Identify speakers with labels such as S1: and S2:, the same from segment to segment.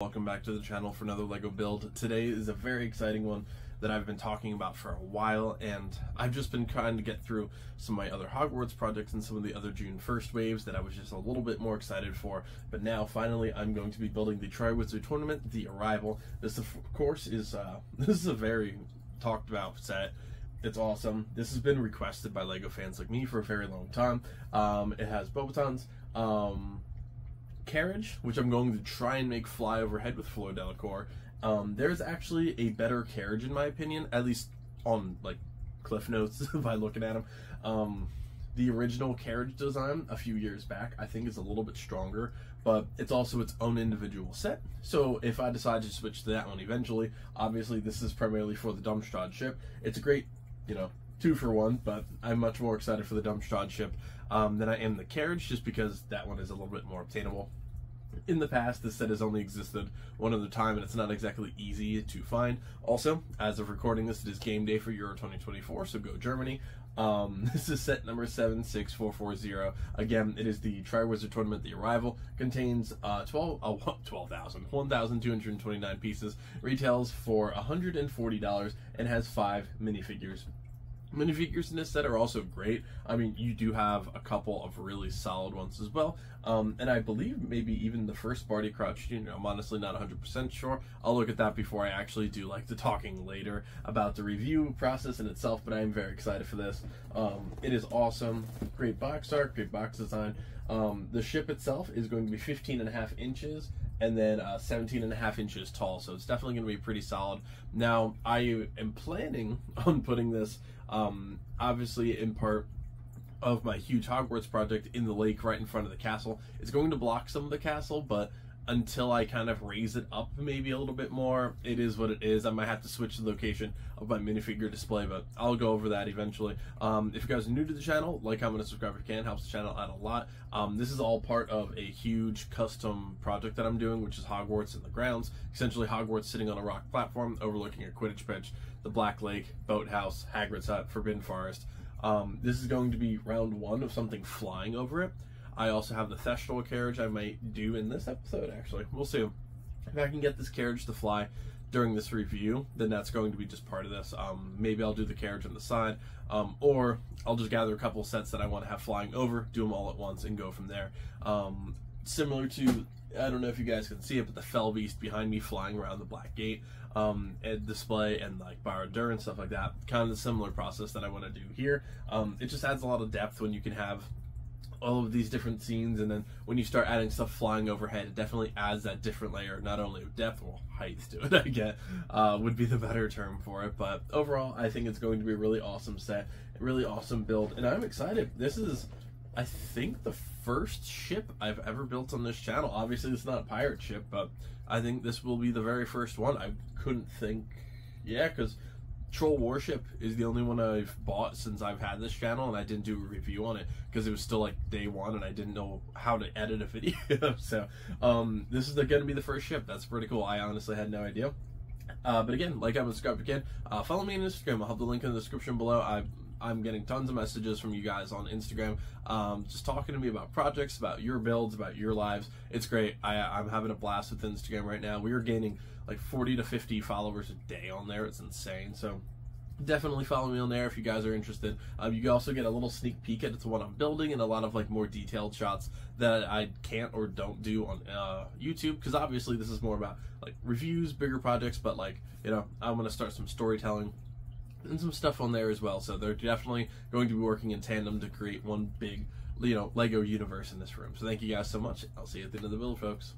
S1: Welcome back to the channel for another Lego build. Today is a very exciting one that I've been talking about for a while, and I've just been trying to get through some of my other Hogwarts projects and some of the other June 1st waves that I was just a little bit more excited for. But now finally I'm going to be building the Triwizard tournament, The Arrival. This of course is this is a very talked about set. It's awesome. This has been requested by Lego fans like me for a very long time. It has Bobaton's carriage, which I'm going to try and make fly overhead with Fleur Delacour. There's actually a better carriage in my opinion, at least on like Cliff Notes by looking at them. The original carriage design a few years back I think is a little bit stronger, but it's also its own individual set. So if I decide to switch to that one eventually, obviously this is primarily for the Dumpstrad ship. It's a great, 2-for-1, but I'm much more excited for the Dumpstrad ship than I am the carriage, just because that one is a little bit more obtainable. In the past, this set has only existed one other time, and it's not exactly easy to find. Also, as of recording this, it is game day for Euro 2024, so go Germany. This is set number 76440. Again, it is the Triwizard Tournament, The Arrival. Contains 1,229 pieces, retails for $140, and has 5 minifigures. Minifigures in this set are also great. I mean, you do have a couple of really solid ones as well. And I believe maybe even the first Barty Crouch Jr. I'm honestly not 100% sure. I'll look at that before I actually do like the talking later about the review process in itself, but I am very excited for this. It is awesome. Great box art, great box design. The ship itself is going to be 15.5 inches and then 17.5 inches tall, so it's definitely going to be pretty solid. Now, I am planning on putting this obviously in part of my huge Hogwarts project in the lake right in front of the castle. It's going to block some of the castle, but until I kind of raise it up maybe a little bit more, it is what it is. I might have to switch the location of my minifigure display, but I'll go over that eventually. If you guys are new to the channel, like, comment, and subscribe if you can. Helps the channel out a lot. This is all part of a huge custom project that I'm doing, which is Hogwarts in the grounds. Essentially Hogwarts sitting on a rock platform overlooking a Quidditch pitch, the Black Lake, Boathouse, Hagrid's Hut, Forbidden Forest. This is going to be round 1 of something flying over it. I also have the Thestral carriage I might do in this episode, actually. We'll see. If I can get this carriage to fly during this review, then that's going to be just part of this. Maybe I'll do the carriage on the side, or I'll just gather a couple sets that I want to have flying over, do them all at once, and go from there. Similar to, I don't know if you guys can see it, but the Fell Beast behind me flying around the Black Gate and display, and like Barad-dûr and stuff like that. Kind of the similar process that I want to do here. It just adds a lot of depth when you can have all of these different scenes, and then when you start adding stuff flying overhead, it definitely adds that different layer, not only of depth, well, height to it, I get, would be the better term for it. But overall, I think it's going to be a really awesome set, a really awesome build, and I'm excited. This is, I think, the first ship I've ever built on this channel. Obviously, it's not a pirate ship, but I think this will be the very first one. I couldn't think, yeah, because Troll Warship is the only one I've bought since I've had this channel, and I didn't do a review on it because it was still like day 1 and I didn't know how to edit a video. So this is going to be the first ship. That's pretty cool. I honestly had no idea. But again, like, comment, subscribe again. Follow me on Instagram. I'll have the link in the description below. I'm getting tons of messages from you guys on Instagram, just talking to me about projects, about your builds, about your lives. It's great. I'm having a blast with Instagram right now. We are gaining like 40 to 50 followers a day on there. It's insane. So definitely follow me on there if you guys are interested. You also get a little sneak peek at what I'm building and a lot of like more detailed shots that I can't or don't do on YouTube, because obviously this is more about like reviews, bigger projects, but like, I'm going to start some storytelling and some stuff on there as well. So they're definitely going to be working in tandem to create one big, Lego universe in this room. So thank you guys so much. I'll see you at the end of the build, folks.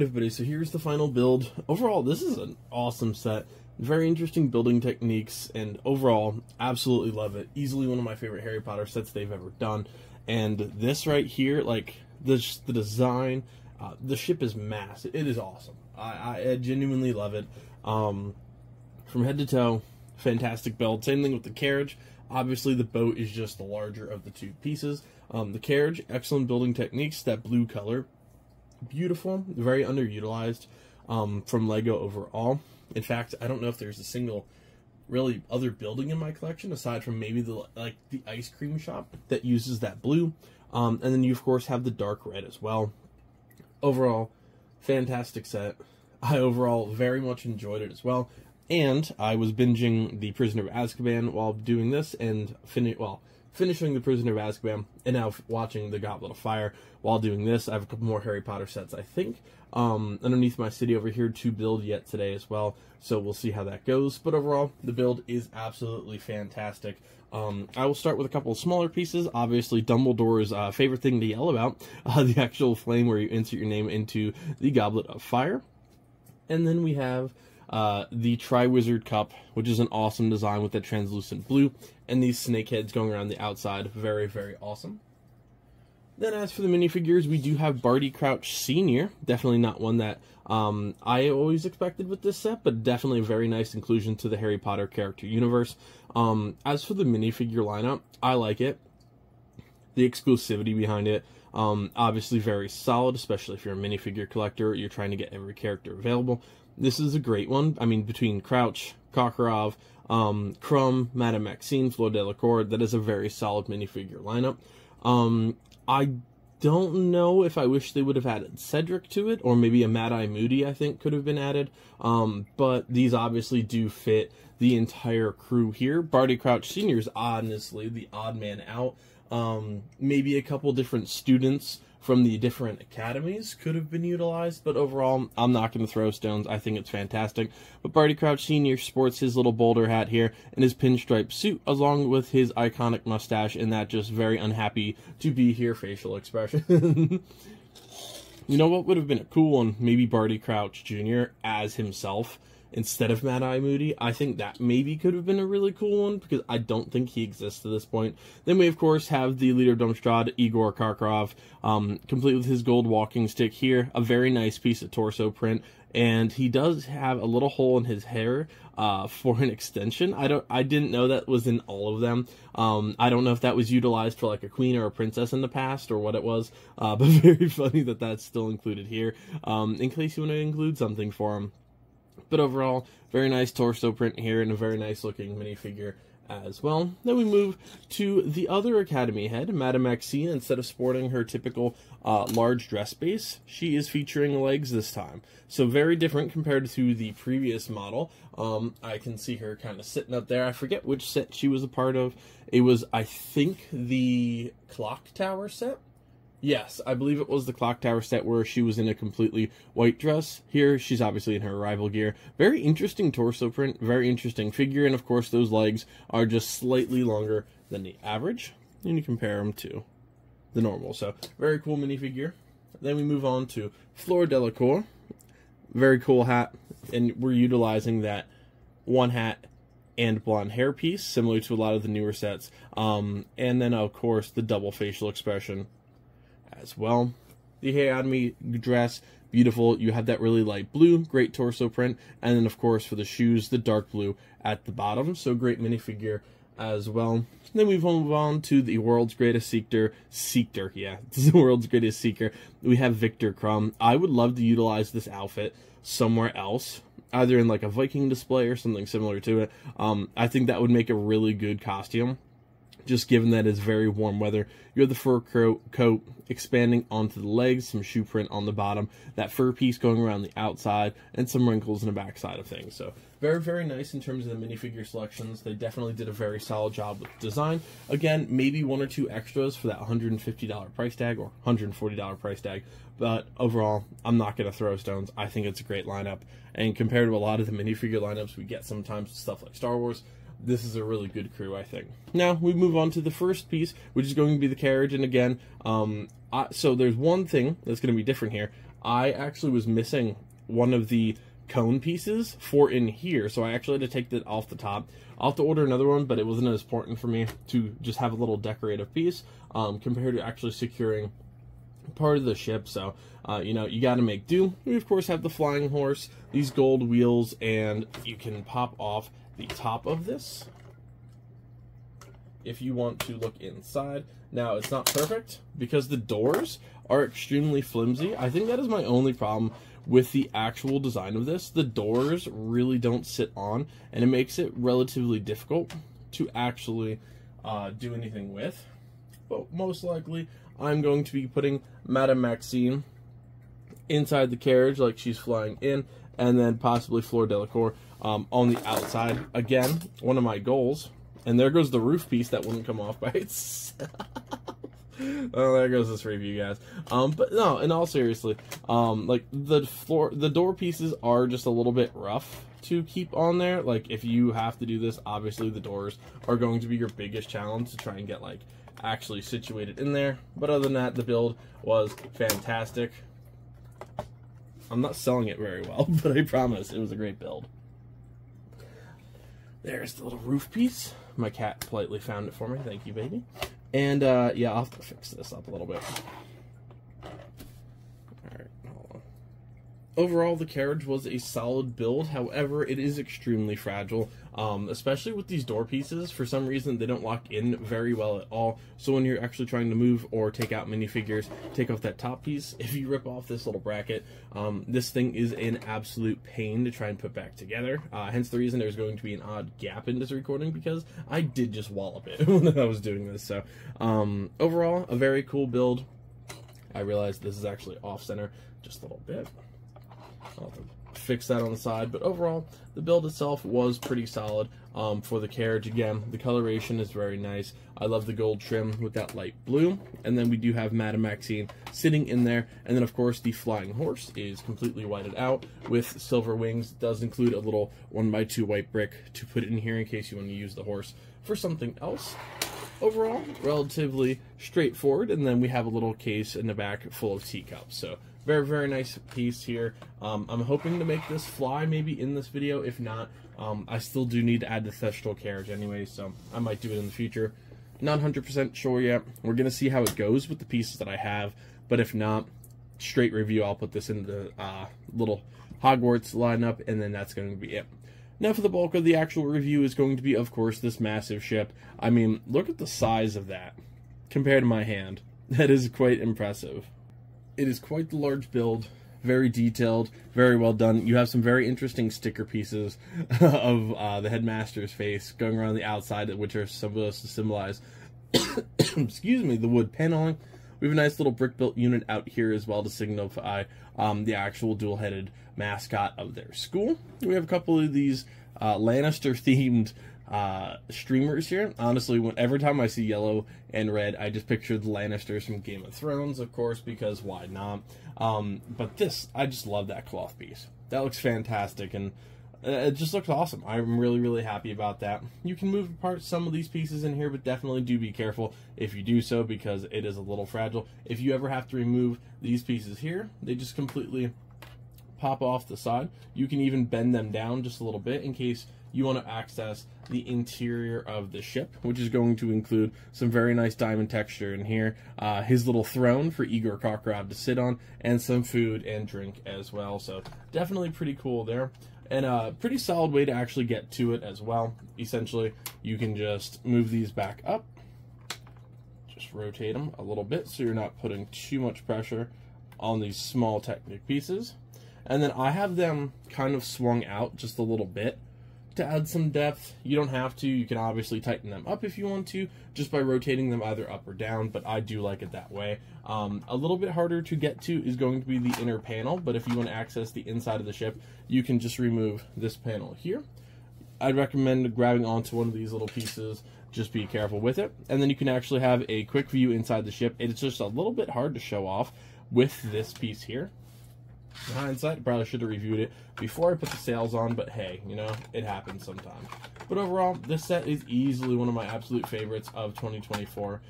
S1: everybody, so here's the final build. Overall, this is an awesome set. Very interesting building techniques, and overall, absolutely love it. Easily one of my favorite Harry Potter sets they've ever done. And this right here, like, the design, the ship is massive. It is awesome. I genuinely love it. From head to toe, fantastic build. Same thing with the carriage. Obviously, the boat is just the larger of the two pieces. The carriage, excellent building techniques. That blue color, beautiful, very underutilized from Lego overall. In fact, I don't know if there's a single really other building in my collection aside from maybe the ice cream shop that uses that blue. And then you of course have the dark red as well. Overall, fantastic set. I overall very much enjoyed it as well. And I was binging The Prisoner of Azkaban while doing this, and finishing The Prisoner of Azkaban, and now watching The Goblet of Fire while doing this. I have a couple more Harry Potter sets, I think, underneath my city over here to build yet today as well, so we'll see how that goes. But overall, the build is absolutely fantastic. I will start with a couple of smaller pieces. Obviously, Dumbledore's favorite thing to yell about, the actual flame where you insert your name into the Goblet of Fire. And then we have the Triwizard Cup, which is an awesome design with that translucent blue, and these snake heads going around the outside. Very, very awesome. Then as for the minifigures, we do have Barty Crouch Sr. Definitely not one that I always expected with this set, but definitely a very nice inclusion to the Harry Potter character universe. As for the minifigure lineup, I like it. The exclusivity behind it, obviously very solid, especially if you're a minifigure collector, you're trying to get every character available. This is a great one. I mean, between Crouch, Karkaroff, Crumb, Madame Maxime, Fleur Delacour, that is a very solid minifigure lineup. I don't know if I wish they would have added Cedric to it, or maybe a Mad-Eye Moody, I think, could have been added. But these obviously do fit the entire crew here. Barty Crouch Sr. is honestly the odd man out. Maybe a couple different students from the different academies could have been utilized, but overall, I'm not going to throw stones. I think it's fantastic. But Barty Crouch Sr. sports his little boulder hat here and his pinstripe suit, along with his iconic mustache and that just very unhappy to be here facial expression. You know what would have been a cool one? Maybe Barty Crouch Jr. as himself instead of Mad-Eye Moody. I think that maybe could have been a really cool one, because I don't think he exists to this point. Then we, of course, have the leader of Durmstrad, Igor Karkaroff, complete with his gold walking stick here. A very nice piece of torso print, and he does have a little hole in his hair for an extension. I didn't know that was in all of them. I don't know if that was utilized for like a queen or a princess in the past, or what it was, but very funny that that's still included here, in case you want to include something for him. But overall, very nice torso print here and a very nice looking minifigure as well. Then we move to the other Academy head, Madame Maxime. Instead of sporting her typical large dress base, she is featuring legs this time. So very different compared to the previous model. I can see her kind of sitting up there. I forget which set she was a part of. It was, I think, the Clock Tower set. Yes, I believe it was the Clock Tower set where she was in a completely white dress. Here, she's obviously in her arrival gear. Very interesting torso print, very interesting figure, and of course those legs are just slightly longer than the average, and you compare them to the normal. So, very cool minifigure. Then we move on to Fleur Delacour. Very cool hat, and we're utilizing that one hat and blonde hair piece, similar to a lot of the newer sets. And then, of course, the double facial expression as well. The Academy dress, beautiful. You have that really light blue, great torso print, and then of course for the shoes, the dark blue at the bottom. So great minifigure as well. Then we move on to the world's greatest seeker. Yeah, it's the world's greatest seeker. We have Victor Crumb. I would love to utilize this outfit somewhere else, either in like a Viking display or something similar to it. I think that would make a really good costume, just given that it's very warm weather. You have the fur coat expanding onto the legs, some shoe print on the bottom, that fur piece going around the outside, and some wrinkles in the back side of things. So very, very nice in terms of the minifigure selections. They definitely did a very solid job with design. Again, maybe one or two extras for that $150 price tag or $140 price tag. But overall, I'm not going to throw stones. I think it's a great lineup. And compared to a lot of the minifigure lineups we get sometimes with stuff like Star Wars, this is a really good crew, I think. Now, we move on to the first piece, which is going to be the carriage. And again, so there's one thing that's going to be different here. I actually was missing one of the cone pieces for in here, so I actually had to take that off the top. I'll have to order another one, but it wasn't as important for me to just have a little decorative piece compared to actually securing part of the ship. So you know, you got to make do. We of course have the flying horse, these gold wheels, and you can pop off the top of this if you want to look inside. Now, it's not perfect because the doors are extremely flimsy. I think that is my only problem with the actual design of this. The doors really don't sit on, and it makes it relatively difficult to actually do anything with. But most likely, I'm going to be putting Madame Maxine inside the carriage like she's flying in, and then possibly Fleur Delacour on the outside. Again, one of my goals. And there goes the roof piece that wouldn't come off by itself. Oh, there goes this review, guys. But no, in all seriously, like the door pieces are just a little bit rough to keep on there. Like, if you have to do this, obviously the doors are going to be your biggest challenge to try and get like actually situated in there. But other than that, the build was fantastic. I'm not selling it very well, but I promise it was a great build. There's the little roof piece. My cat politely found it for me. Thank you, baby. And, yeah, I'll have to fix this up a little bit. Alright, hold on. Overall, the carriage was a solid build. However, it is extremely fragile, especially with these door pieces. For some reason, they don't lock in very well at all. So when you're actually trying to move or take out minifigures, take off that top piece, if you rip off this little bracket, this thing is an absolute pain to try and put back together. Hence the reason there's going to be an odd gap in this recording, because I did just wallop it when I was doing this. So overall, a very cool build. I realized this is actually off-center just a little bit. I'll have to fix that on the side, but overall, the build itself was pretty solid. For the carriage, again, the coloration is very nice. I love the gold trim with that light blue, and then we do have Madame Maxine sitting in there, and then of course the flying horse is completely whited out with silver wings. It does include a little 1x2 white brick to put in here in case you want to use the horse for something else. Overall, relatively straightforward, and then we have a little case in the back full of teacups. So very, very nice piece here. I'm hoping to make this fly maybe in this video. If not, I still do need to add the Thestral carriage anyway, so I might do it in the future. Not 100% sure yet. We're going to see how it goes with the pieces that I have, but if not, straight review, I'll put this in the little Hogwarts lineup, and then that's going to be it. Now for the bulk of the actual review is going to be, of course, this massive ship. I mean, look at the size of that compared to my hand. That is quite impressive. It is quite the large build, very detailed, very well done. You have some very interesting sticker pieces of the headmaster's face going around the outside, which are supposed to symbolize, excuse me, the wood paneling. We have a nice little brick-built unit out here as well to signify the actual dual-headed mascot of their school. We have a couple of these Lannister-themed streamers here. Honestly, every time I see yellow and red, I just picture the Lannisters from Game of Thrones, of course, because why not? But this, I just love that cloth piece. That looks fantastic, and it just looks awesome. I'm really, really happy about that. You can move apart some of these pieces in here, but definitely do be careful if you do so, because it is a little fragile. If you ever have to remove these pieces here, they just completely pop off the side. You can even bend them down just a little bit in case you want to access the interior of the ship, which is going to include some very nice diamond texture in here, his little throne for Igor Kakarov to sit on, and some food and drink as well. So definitely pretty cool there, and a pretty solid way to actually get to it as well. Essentially, you can just move these back up, just rotate them a little bit so you're not putting too much pressure on these small Technic pieces. And then I have them kind of swung out just a little bit to add some depth. You don't have to. You can obviously tighten them up if you want to, just by rotating them either up or down, but I do like it that way. A little bit harder to get to is going to be the inner panel, but if you want to access the inside of the ship, you can just remove this panel here. I'd recommend grabbing onto one of these little pieces. Just be careful with it. And then you can actually have a quick view inside the ship. It's just a little bit hard to show off with this piece here. In hindsight, I probably should have reviewed it before I put the sails on, but hey, you know, it happens sometimes. But overall, this set is easily one of my absolute favorites of 2024.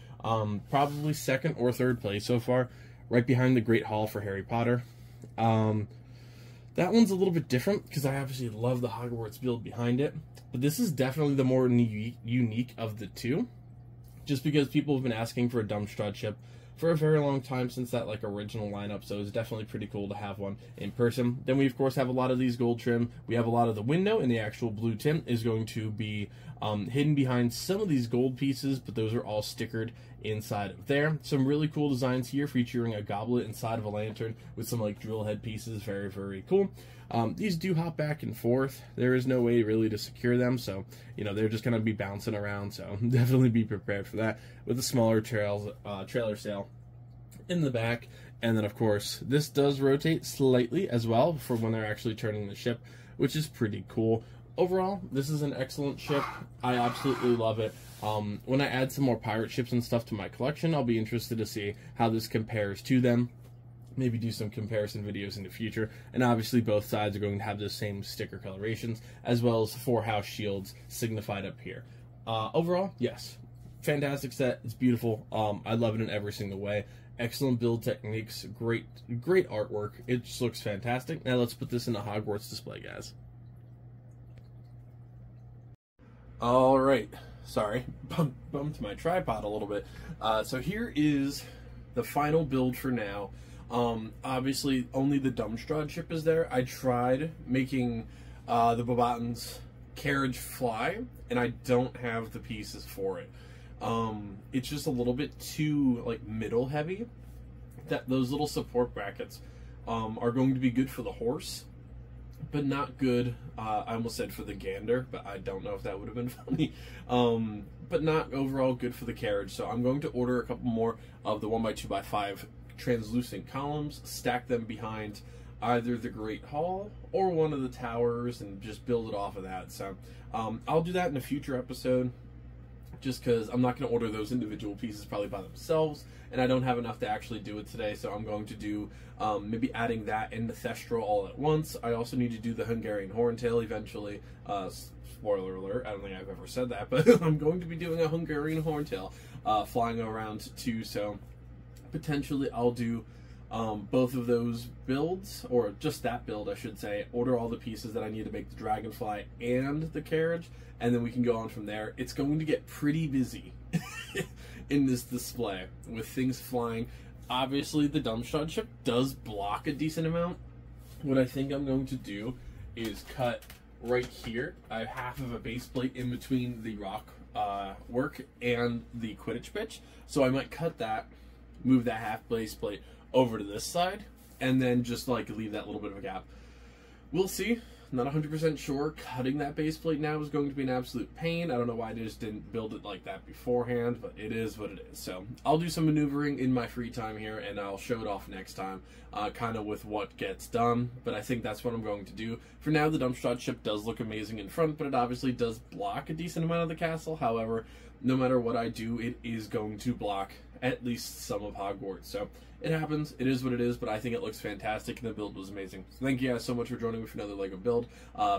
S1: Probably second or third place so far, right behind the Great Hall for Harry Potter. That one's a little bit different because I obviously love the Hogwarts build behind it, but this is definitely the more unique of the two, just because people have been asking for a Dumbstrad ship for a very long time since that like original lineup, so it's definitely pretty cool to have one in person. Then we of course have a lot of these gold trim. We have a lot of the window, and the actual blue tint is going to be hidden behind some of these gold pieces, but those are all stickered inside of there. Some really cool designs here featuring a goblet inside of a lantern with some like drill head pieces. Very, very cool. These do hop back and forth. There is no way really to secure them, so you know they're just going to be bouncing around, so definitely be prepared for that, with a smaller trailer sail in the back. And then of course this does rotate slightly as well for when they're actually turning the ship, which is pretty cool. Overall, this is an excellent ship. I absolutely love it. When I add some more pirate ships and stuff to my collection, I'll be interested to see how this compares to them. Maybe do some comparison videos in the future. And obviously both sides are going to have the same sticker colorations, as well as 4 house shields signified up here. Overall, yes, fantastic set. It's beautiful. I love it in every single way. Excellent build techniques, great artwork. It just looks fantastic. Now let's put this in a Hogwarts display, guys. All right, sorry, bumped my tripod a little bit. So here is the final build for now. Obviously only the Dumbstrad ship is there. I tried making the Bobaton's carriage fly, and I don't have the pieces for it. It's just a little bit too like middle heavy. That those little support brackets are going to be good for the horse, but not good. I almost said for the gander, but I don't know if that would have been funny. But not overall good for the carriage. So I'm going to order a couple more of the 1x2x5 translucent columns, stack them behind either the Great Hall or one of the towers, and just build it off of that. So I'll do that in a future episode, just because I'm not going to order those individual pieces probably by themselves, and I don't have enough to actually do it today. So I'm going to do maybe adding that and the Thestral all at once. I also need to do the Hungarian Horntail eventually. Spoiler alert, I don't think I've ever said that, but I'm going to be doing a Hungarian Horntail flying around too, so potentially I'll do both of those builds, or just that build I should say, order all the pieces that I need to make the Dragonfly and the carriage, and then we can go on from there. It's going to get pretty busy in this display with things flying. Obviously the Dumbstrad ship does block a decent amount. What I think I'm going to do is cut right here. I have half of a base plate in between the rock work and the Quidditch pitch, so I might cut that, move that half base plate over to this side, and then just like leave that little bit of a gap. We'll see. Not 100% sure. Cutting that base plate now is going to be an absolute pain. I don't know why I just didn't build it like that beforehand, but it is what it is. So I'll do some maneuvering in my free time here, and I'll show it off next time, kind of with what gets done. But I think that's what I'm going to do. For now, the Dumbstrad ship does look amazing in front, but it obviously does block a decent amount of the castle. However, no matter what I do, it is going to block at least some of Hogwarts. So it happens, it is what it is, but I think it looks fantastic, and the build was amazing. So thank you guys so much for joining me for another LEGO build.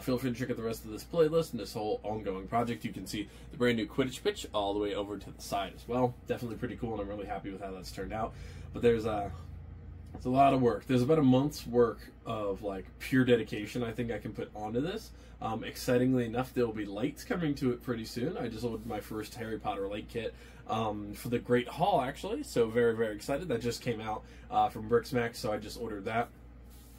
S1: Feel free to check out the rest of this playlist and this whole ongoing project. You can see the brand new Quidditch pitch all the way over to the side as well. Definitely pretty cool, and I'm really happy with how that's turned out. But there's it's a lot of work. There's about a month's work of like pure dedication I think I can put onto this. Excitingly enough, there will be lights coming to it pretty soon. I just ordered my first Harry Potter light kit for the Great Hall, actually, so very, very excited. That just came out from Brixmax, so I just ordered that,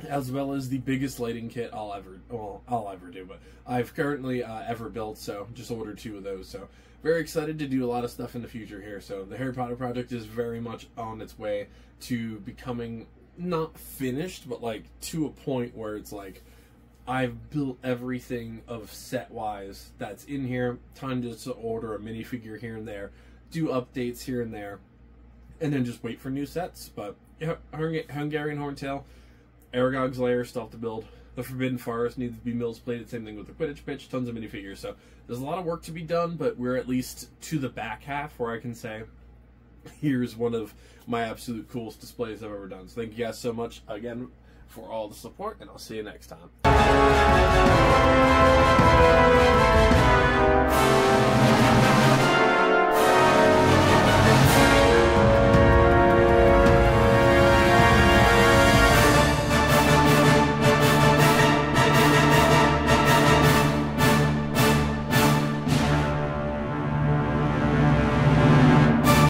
S1: as well as the biggest lighting kit I'll ever do, but I've currently ever built, so just ordered 2 of those. So very excited to do a lot of stuff in the future here. So the Harry Potter project is very much on its way to becoming not finished, but like to a point where it's like I've built everything of set-wise that's in here. Time just to order a minifigure here and there, do updates here and there, and then just wait for new sets. But yeah, Hungarian Horntail, Aragog's Lair still have to build. The Forbidden Forest needs to be mills plated. Same thing with the Quidditch pitch. Tons of minifigures. So there's a lot of work to be done, but we're at least to the back half where I can say, here's one of my absolute coolest displays I've ever done. So thank you guys so much again for all the support, and I'll see you next time.